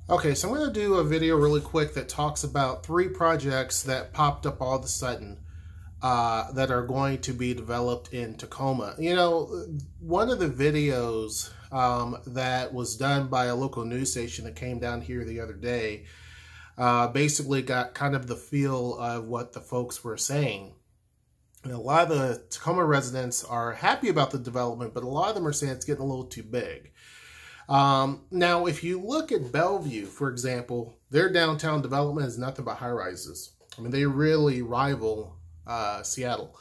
Okay, so I'm going to do a video really quick that talks about 3 projects that popped up all of a sudden that are going to be developed in Tacoma. You know, one of the videos that was done by a local news station that came down here the other day basically got kind of the feel of what the folks were saying. And a lot of the Tacoma residents are happy about the development, but a lot of them are saying it's getting a little too big. Now, if you look at Bellevue, for example, their downtown development is nothing but high-rises. I mean, they really rival Seattle.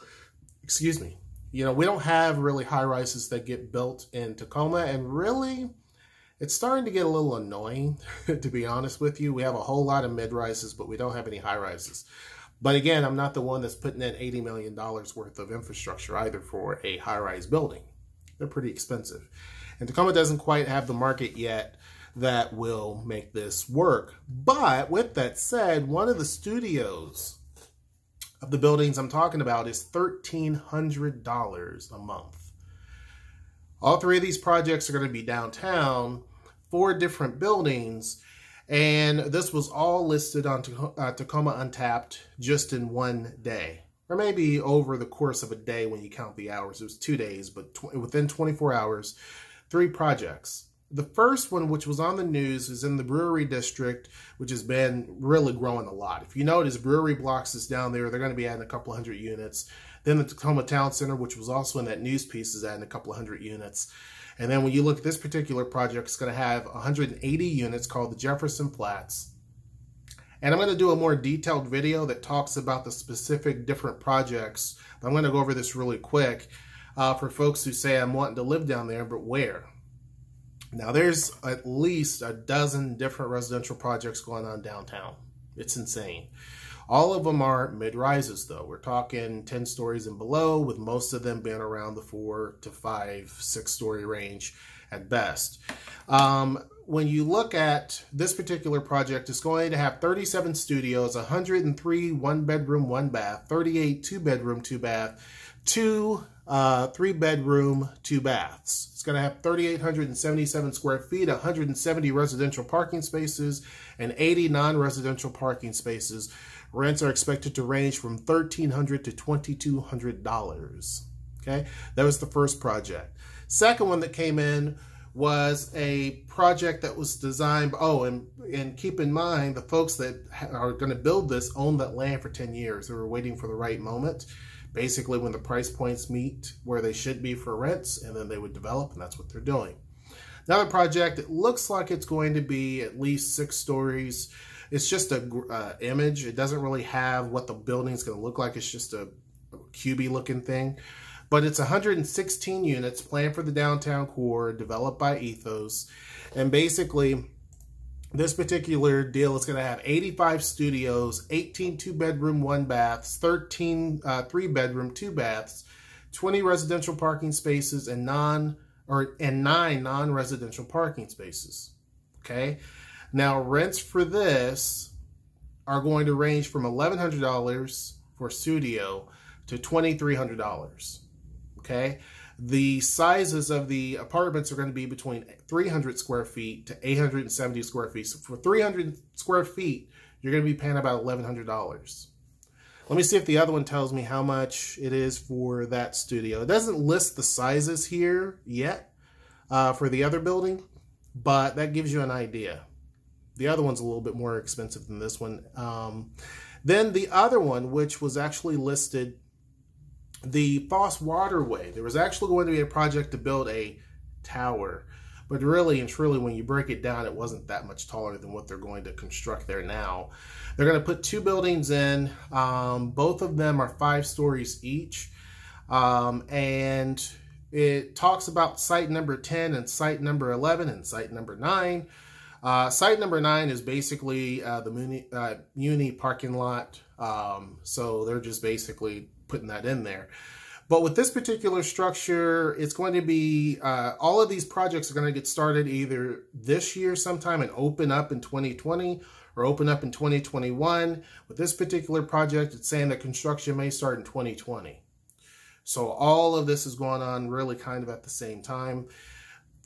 Excuse me. You know, we don't have really high-rises that get built in Tacoma, and really, it's starting to get a little annoying, to be honest with you. We have a whole lot of mid-rises, but we don't have any high-rises. But again, I'm not the one that's putting in $80 million worth of infrastructure either for a high-rise building. They're pretty expensive. And Tacoma doesn't quite have the market yet that will make this work. But with that said, one of the studios of the buildings I'm talking about is $1,300 a month. All 3 of these projects are going to be downtown, 4 different buildings, and this was all listed on Tacoma Untapped just in one day. Or maybe over the course of a day when you count the hours. It was 2 days, but within 24 hours, 3 projects. The first one, which was on the news, is in the Brewery District, which has been really growing a lot. If you notice, Brewery Blocks is down there. They're going to be adding a couple hundred units. Then the Tacoma Town Center, which was also in that news piece, is adding a couple hundred units. And then when you look at this particular project, it's going to have 180 units called the Jefferson Flats. And I'm going to do a more detailed video that talks about the specific different projects. But I'm going to go over this really quick for folks who say, I'm wanting to live down there, but where? Now, there's at least a dozen different residential projects going on downtown. It's insane. All of them are mid-rises, though. We're talking 10 stories and below, with most of them being around the 4 to 5, 6-story range at best. When you look at this particular project, it's going to have 37 studios, 103 1-bedroom, 1-bath, 38 2-bedroom, 2-bath, 2 3-bedroom, 2 baths. It's going to have 3,877 square feet, 170 residential parking spaces, and 80 non-residential parking spaces. Rents are expected to range from $1,300 to $2,200. Okay, that was the first project. Second one that came in was a project that was designed, and keep in mind, the folks that are going to build this own that land for 10 years. They were waiting for the right moment, basically when the price points meet where they should be for rents, and then they would develop, and that's what they're doing. Another project, it looks like it's going to be at least 6 stories. It's just a image. It doesn't really have what the building's going to look like. It's just a cubey looking thing. But it's 116 units planned for the downtown core, developed by Ethos. And basically, this particular deal is going to have 85 studios, 18 2-bedroom, 1-baths, 13 3-bedroom, 2-baths, 20 residential parking spaces, and 9 non-residential parking spaces. Okay? Now, rents for this are going to range from $1,100 for a studio to $2,300. Okay, the sizes of the apartments are going to be between 300 square feet to 870 square feet. So for 300 square feet, you're going to be paying about $1,100. Let me see if the other one tells me how much it is for that studio. It doesn't list the sizes here yet for the other building, but that gives you an idea. The other one's a little bit more expensive than this one. Then the other one, which was actually listed, the Foss Waterway. There was actually going to be a project to build a tower, but really and truly, when you break it down, it wasn't that much taller than what they're going to construct there now. They're going to put 2 buildings in. Both of them are 5 stories each, and it talks about site number 10 and site number 11 and site number 9. Site number 9 is basically the Muni parking lot, so they're just basically putting that in there. But with this particular structure, it's going to be, all of these projects are going to get started either this year sometime and open up in 2020 or open up in 2021. With this particular project, it's saying that construction may start in 2020. So all of this is going on really kind of at the same time.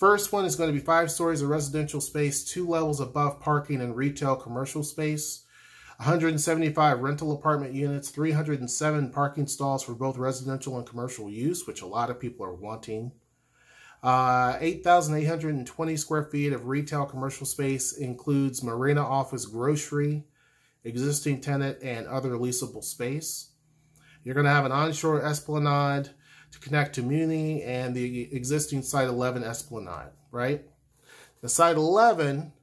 First one is going to be 5 stories of residential space, 2 levels above parking and retail commercial space, 175 rental apartment units, 307 parking stalls for both residential and commercial use, which a lot of people are wanting. 8,820 square feet of retail commercial space includes marina office, grocery, existing tenant, and other leasable space. You're going to have an onshore esplanade to connect to Muni and the existing Site 11 esplanade, right? The Site 11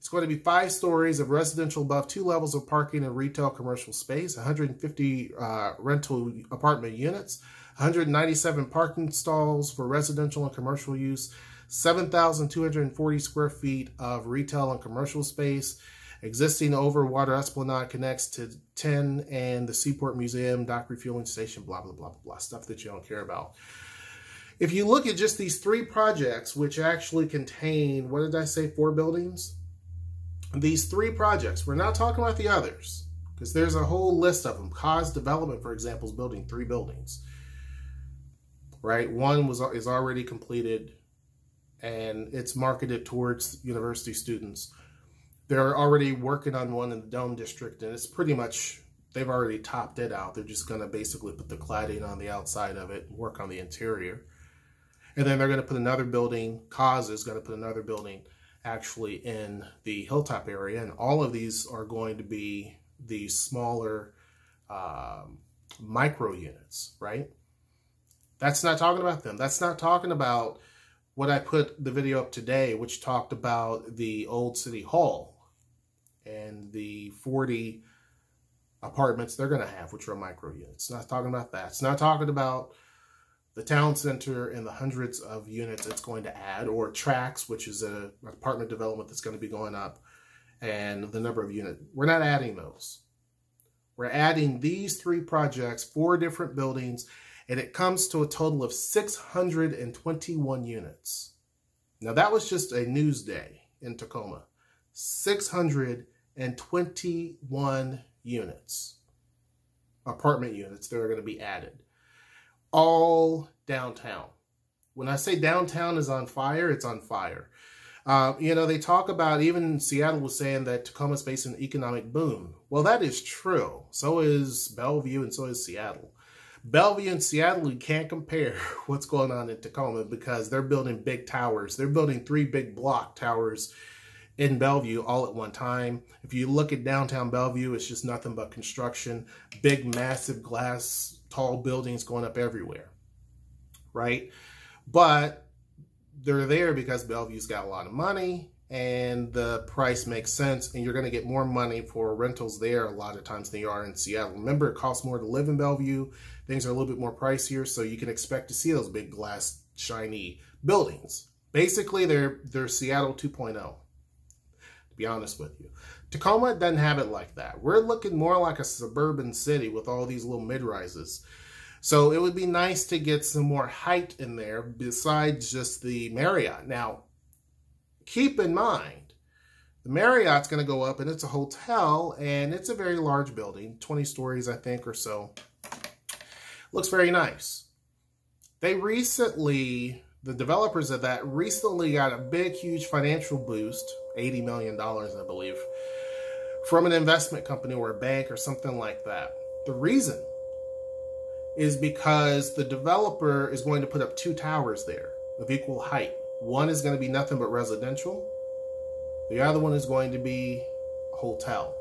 is going to be 5 stories of residential above 2 levels of parking and retail commercial space, 150 rental apartment units, 197 parking stalls for residential and commercial use, 7,240 square feet of retail and commercial space. Existing overwater esplanade connects to 10 and the Seaport Museum, dock refueling station, blah, blah, blah, blah, blah, stuff that you don't care about. If you look at just these 3 projects, which actually contain, what did I say, 4 buildings? These 3 projects, we're not talking about the others, because there's a whole list of them. Cause Development, for example, is building 3 buildings. Right? One is already completed, and it's marketed towards university students. They're already working on one in the Dome District, and it's pretty much, they've already topped it out. They're just going to basically put the cladding on the outside of it and work on the interior. And then they're going to put another building, Cause is going to put another building actually in the Hilltop area, and all of these are going to be the smaller micro units, right? That's not talking about them. That's not talking about what I put the video up today, which talked about the old City Hall and the 40 apartments they're going to have, which are micro units. It's not talking about that. It's not talking about the town center and the hundreds of units it's going to add, or Tracks, which is an apartment development that's going to be going up, and the number of units. We're not adding those. We're adding these 3 projects, 4 different buildings, and it comes to a total of 621 units. Now, that was just a news day in Tacoma. 621 units, apartment units that are going to be added. All downtown. When I say downtown is on fire, it's on fire. You know, they talk about, even Seattle was saying that Tacoma's facing an economic boom. Well, that is true. So is Bellevue, and so is Seattle. Bellevue and Seattle, you can't compare what's going on in Tacoma, because they're building big towers. They're building 3 big block towers in Bellevue all at one time. If you look at downtown Bellevue, it's just nothing but construction. Big, massive glass, tall buildings going up everywhere, right? But they're there because Bellevue's got a lot of money, and the price makes sense, and you're going to get more money for rentals there a lot of times than you are in Seattle. Remember, it costs more to live in Bellevue. Things are a little bit more pricier, so you can expect to see those big glass, shiny buildings. Basically, they're Seattle 2.0, to be honest with you. Tacoma doesn't have it like that. We're looking more like a suburban city with all these little mid-rises. So it would be nice to get some more height in there besides just the Marriott. Now, keep in mind, the Marriott's going to go up, and it's a hotel, and it's a very large building, 20 stories, I think, or so. Looks very nice. They recently, the developers of that recently got a big, huge financial boost, $80 million, I believe, from an investment company or a bank or something like that. The reason is because the developer is going to put up 2 towers there of equal height. One is going to be nothing but residential. The other one is going to be a hotel.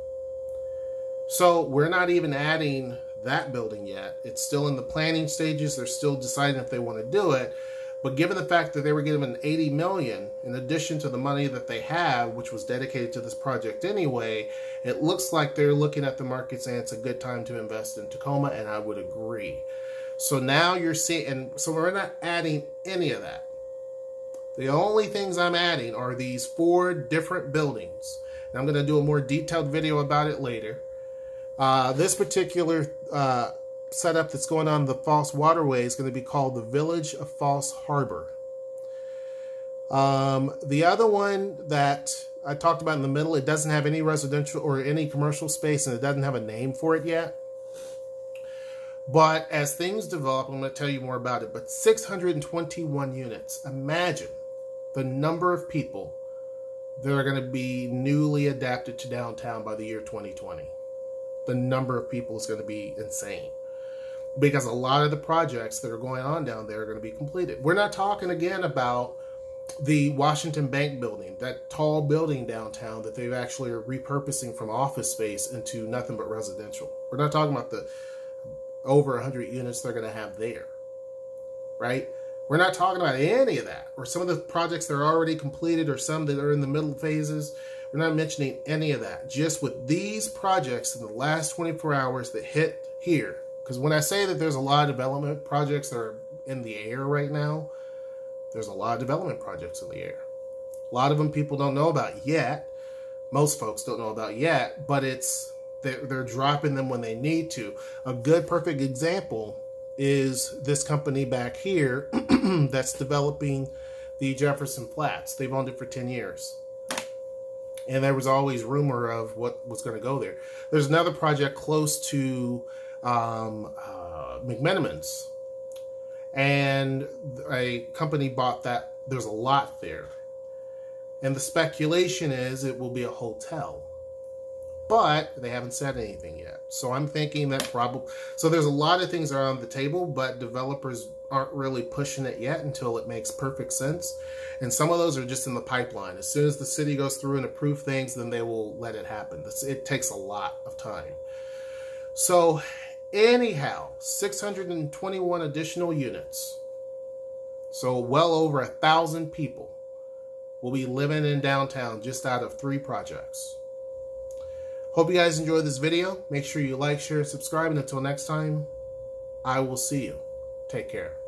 So we're not even adding that building yet. It's still in the planning stages. They're still deciding if they want to do it. But given the fact that they were given $80 million in addition to the money that they have, which was dedicated to this project anyway, it looks like they're looking at the market saying it's a good time to invest in Tacoma, and I would agree. So now you're seeing, and so we're not adding any of that. The only things I'm adding are these 4 different buildings. And I'm going to do a more detailed video about it later. This particular setup that's going on the False Waterway is going to be called the Village of False Harbor. The other one that I talked about in the middle, it doesn't have any residential or any commercial space, and it doesn't have a name for it yet. But as things develop, I'm going to tell you more about it. But 621 units. Imagine the number of people that are going to be newly adapted to downtown by the year 2020. The number of people is going to be insane. Because a lot of the projects that are going on down there are going to be completed. We're not talking again about the Washington Bank building, that tall building downtown that they've actually are repurposing from office space into nothing but residential. We're not talking about the over 100 units they're going to have there, right? We're not talking about any of that, or some of the projects that are already completed, or some that are in the middle phases. We're not mentioning any of that. Just with these projects in the last 24 hours that hit here. Because when I say that there's a lot of development projects that are in the air right now, there's a lot of development projects in the air. A lot of them people don't know about yet. Most folks don't know about yet, but they're dropping them when they need to. A good, perfect example is this company back here that's developing the Jefferson Flats. They've owned it for 10 years. And there was always rumor of what was going to go there. There's another project close to McMenamins. And a company bought that. There's a lot there. And the speculation is it will be a hotel. But they haven't said anything yet. So I'm thinking that probably... So there's a lot of things that are on the table, but developers aren't really pushing it yet until it makes perfect sense. And some of those are just in the pipeline. As soon as the city goes through and approve things, then they will let it happen. It takes a lot of time. So anyhow, 621 additional units. So well over 1,000 people will be living in downtown just out of 3 projects. Hope you guys enjoyed this video. Make sure you like, share, subscribe, and until next time, I will see you. Take care.